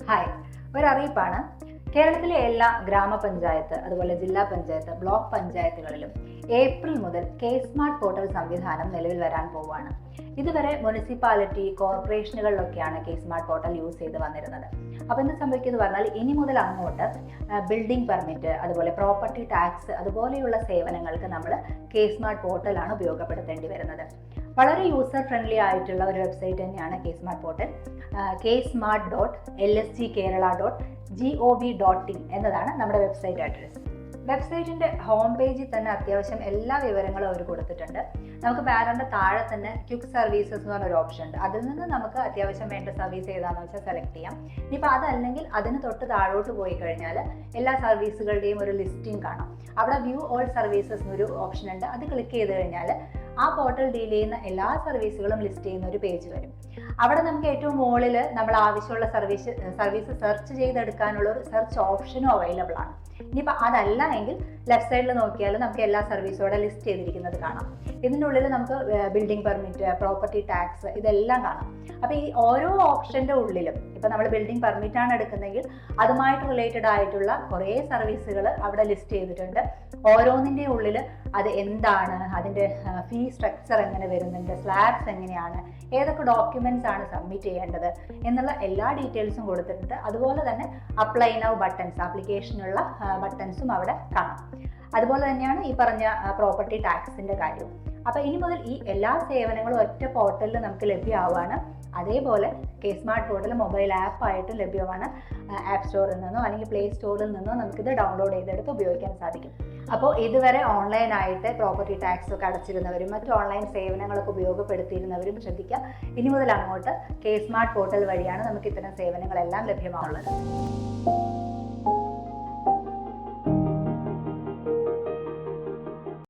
Hi, ഒരറിയിപ്പാണ്. കേരളത്തിലെ എല്ലാ ഗ്രാമപഞ്ചായത്ത്, അതുപോലെ ജില്ലാ പഞ്ചായത്ത്, ബ്ലോക്ക് പഞ്ചായത്തുകളിലും ഏപ്രിൽ മുതൽ കെ സ്മാർട്ട് പോർട്ടൽ സംവിധാനം നിലവിൽ വരാൻ പോവുകയാണ്. ഇതുവരെ മുനിസിപ്പാലിറ്റി, കോർപ്പറേഷനുകളിലൊക്കെയാണ് കെ സ്മാർട്ട് പോർട്ടൽ യൂസ് ചെയ്ത് വന്നിരുന്നത്. അപ്പോൾ എന്ത് സംഭവിക്കുന്നത് പറഞ്ഞാൽ ഇനി മുതൽ അങ്ങോട്ട് ബിൽഡിംഗ് പെർമിറ്റ്, അതുപോലെ പ്രോപ്പർട്ടി ടാക്സ്, അതുപോലെയുള്ള സേവനങ്ങൾക്ക് നമ്മൾ കെ സ്മാർട്ട് പോർട്ടലാണ് ഉപയോഗപ്പെടുത്തേണ്ടി വരുന്നത്. വളരെ യൂസർ ഫ്രണ്ട്ലി ആയിട്ടുള്ള ഒരു വെബ്സൈറ്റ് തന്നെയാണ് കെ സ്മാർട്ട് പോർട്ടൽ. ksmart.lsgkerala.gov.in എന്നതാണ് നമ്മുടെ വെബ്സൈറ്റ് അഡ്രസ്. വെബ്സൈറ്റിൻ്റെ ഹോം പേജിൽ തന്നെ അത്യാവശ്യം എല്ലാ വിവരങ്ങളും അവർ കൊടുത്തിട്ടുണ്ട്. നമുക്ക് ബാനറിൻ്റെ താഴെ തന്നെ ക്വിക്ക് സർവീസസ് എന്ന് പറഞ്ഞൊരു ഓപ്ഷൻ ഉണ്ട്. അതിൽ നിന്ന് നമുക്ക് അത്യാവശ്യം വേണ്ട സർവീസ് ഏതാണെന്ന് വെച്ചാൽ സെലക്ട് ചെയ്യാം. ഇനിയിപ്പോൾ അതല്ലെങ്കിൽ അതിന് തൊട്ട് താഴോട്ട് പോയി കഴിഞ്ഞാൽ എല്ലാ സർവീസുകളുടെയും ഒരു ലിസ്റ്റിംഗ് കാണാം. അവിടെ വ്യൂ ഓൾ സർവീസസ് എന്നൊരു ഓപ്ഷൻ ഉണ്ട്. അത് ക്ലിക്ക് ചെയ്ത് കഴിഞ്ഞാൽ ആ പോർട്ടൽ ഡീൽ ചെയ്യുന്ന എല്ലാ സർവീസുകളും ലിസ്റ്റ് ചെയ്യുന്ന ഒരു പേജ് വരും. അവിടെ നമുക്ക് ഏറ്റവും മുകളിൽ നമ്മൾ ആവശ്യമുള്ള സർവീസ് സെർച്ച് ചെയ്തെടുക്കാനുള്ള ഒരു സെർച്ച് ഓപ്ഷനും അവൈലബിൾ ആണ്. ഇനിയിപ്പോൾ അതല്ല എങ്കിൽ ലെഫ്റ്റ് സൈഡിൽ നോക്കിയാൽ നമുക്ക് എല്ലാ സർവീസും അവിടെ ലിസ്റ്റ് ചെയ്തിരിക്കുന്നത് കാണാം. ഇതിൻ്റെ ഉള്ളിൽ നമുക്ക് ബിൽഡിംഗ് പെർമിറ്റ്, പ്രോപ്പർട്ടി ടാക്സ് ഇതെല്ലാം കാണാം. അപ്പോൾ ഈ ഓരോ ഓപ്ഷൻ്റെ ഉള്ളിലും ഇപ്പോൾ നമ്മൾ ബിൽഡിംഗ് പെർമിറ്റാണ് എടുക്കുന്നതെങ്കിൽ അതുമായിട്ട് റിലേറ്റഡ് ആയിട്ടുള്ള കുറേ സർവീസുകൾ അവിടെ ലിസ്റ്റ് ചെയ്തിട്ടുണ്ട്. ഓരോന്നിൻ്റെ ഉള്ളിൽ അത് എന്താണ്, അതിൻ്റെ ഫീ സ്ട്രക്ചർ എങ്ങനെ വരുന്നുണ്ട്, സ്ലാബ്സ് എങ്ങനെയാണ്, ഏതൊക്കെ ഡോക്യുമെൻറ്റ്സ് ആണ് സബ്മിറ്റ് ചെയ്യേണ്ടത് എന്നുള്ള എല്ലാ ഡീറ്റെയിൽസും കൊടുത്തിട്ടുണ്ട്. അതുപോലെ തന്നെ അപ്ലൈ നൗ ബട്ടൺസ്, ആപ്ലിക്കേഷനുള്ള ബട്ടൺസും അവിടെ കാണാം. അതുപോലെ തന്നെയാണ് ഈ പറഞ്ഞ പ്രോപ്പർട്ടി ടാക്സിൻ്റെ കാര്യവും. അപ്പോൾ ഇനി മുതൽ ഈ എല്ലാ സേവനങ്ങളും ഒറ്റ പോർട്ടലിൽ നമുക്ക് ലഭ്യമാവുകയാണ്. അതേപോലെ കെ സ്മാർട്ട് പോർട്ടൽ മൊബൈൽ ആപ്പായിട്ടും ലഭ്യമാണ്. ആപ്പ് സ്റ്റോറിൽ നിന്നോ അല്ലെങ്കിൽ പ്ലേ സ്റ്റോറിൽ നിന്നോ നമുക്കിത് ഡൗൺലോഡ് ചെയ്തെടുത്ത് ഉപയോഗിക്കാൻ സാധിക്കും. അപ്പോൾ ഇതുവരെ ഓൺലൈനായിട്ട് പ്രോപ്പർട്ടി ടാക്സ് ഒക്കെ അടച്ചിരുന്നവരും മറ്റ് ഓൺലൈൻ സേവനങ്ങളൊക്കെ ഉപയോഗപ്പെടുത്തിയിരുന്നവരും ശ്രദ്ധിക്കുക. ഇനി മുതൽ അങ്ങോട്ട് കെ സ്മാർട്ട് പോർട്ടൽ വഴിയാണ് നമുക്ക് ഇത്തരം സേവനങ്ങളെല്ലാം ലഭ്യമാവുള്ളത്.